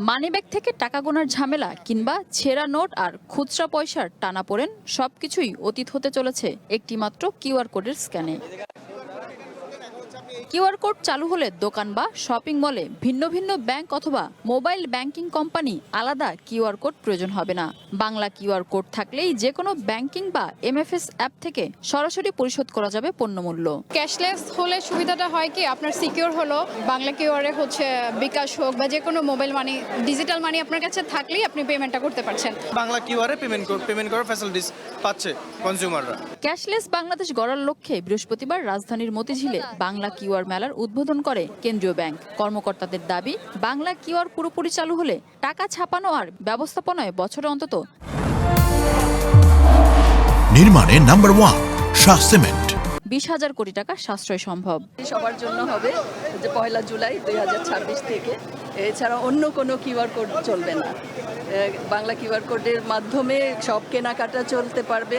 Money bag থেকে টাকা গোনার ঝামেলা কিংবা ছেঁড়া নোট আর খুচরা পয়সার টানাপোড়েন সবকিছুই অতীত হতে চলেছে একটিমাত্র কিউআর কোডের স্ক্যানে। কিউআর কোড চালু হলে দোকান বা শপিং মলে ভিন্ন ভিন্ন ব্যাংক অথবা মোবাইল ব্যাংকিং কোম্পানি আলাদা কিউআর কোড প্রয়োজন হবে না। বাংলা কিউআর কোড থাকলেই যে কোনো ব্যাংকিং বা এমএফএস অ্যাপ থেকে সরাসরি পরিশোধ করা যাবে পণ্যমূল্য। ক্যাশলেস হলে সুবিধাটা হয় কি আপনার সিকিউর হলো, বাংলা কিউআরে হচ্ছে বিকাশ হোক বা যে কোনো মোবাইল মানি, ডিজিটাল মানি আপনার কাছে থাকলেই আপনি পেমেন্টটা করতে পারছেন। বাংলা কিউআরে পেমেন্ট করার ফ্যাসিলিটিস পাচ্ছে কনজিউমাররা। ক্যাশলেস বাংলাদেশ গড়ার লক্ষ্যে বৃহস্পতিবার রাজধানীর মতিঝিলে বাংলা কিউআর মেলার উদ্বোধন করে কেন্দ্রীয় ব্যাংক। কর্মকর্তাদের দাবি, বাংলা কিউআর পুরোপুরি চালু হলে টাকা ছাপানো আর ব্যবস্থাপনায় বছরে অন্তত নির্মাণে নাম্বার 1 শাহ সিমেন্ট 20,000 কোটি টাকা সাশ্রয় সম্ভব। সবার জন্য হবে যে 1 জুলাই 2026 থেকে। এছাড়া অন্য কোনো কিউআর কোড চলবে না। বাংলা কিউআর কোডের মাধ্যমে সব কেনাকাটা চলতে পারবে,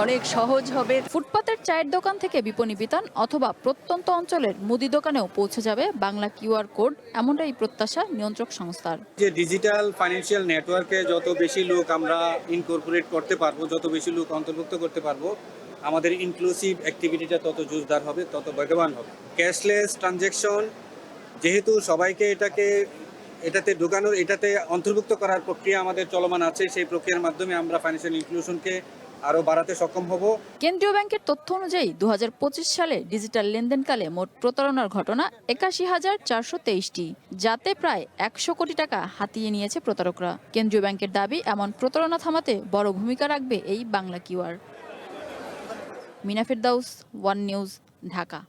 অনেক সহজ হবে। ফুটপাতের চায়ের দোকান থেকে বিপণী বিতান অথবা প্রত্যন্ত অঞ্চলের মুদি দোকানেও পৌঁছে যাবে বাংলা কিউআর কোড, এমনটাই প্রত্যাশা নিয়ন্ত্রক সংস্থার। যে ডিজিটাল ফাইন্যান্সিয়াল নেটওয়ার্কে যত বেশি লোক আমরা ইনকর্পোরেট করতে পারবো, যত বেশি লোক অন্তর্ভুক্ত করতে পারবো, আমাদের ইনক্লুসিভ অ্যাক্টিভিটিটা তত জোরদার হবে, তত বেগবান হবে। ক্যাশলেস ট্রানজ্যাকশন যেহেতু সবাইকে এটাতে অন্তর্ভুক্ত করার প্রক্রিয়া আমাদের চলমান আছে, সেই প্রক্রিয়ার মাধ্যমে আমরা ফাইন্যান্সিয়াল ইনক্লুশনকে আরও বাড়াতে সক্ষম হব। কেন্দ্রীয় ব্যাংকের তথ্য অনুযায়ী 2025 সালে ডিজিটাল লেনদেনকালে মোট প্রতারণার ঘটনা 81,423টি, যাতে প্রায় 100 কোটি টাকা হাতিয়ে নিয়েছে প্রতারকরা। কেন্দ্রীয় ব্যাংকের দাবি, এমন প্রতারণা থামাতে বড় ভূমিকা রাখবে এই বাংলা কিউআর। মিনা ফেরদাউস, ওয়ান নিউজ, ঢাকা।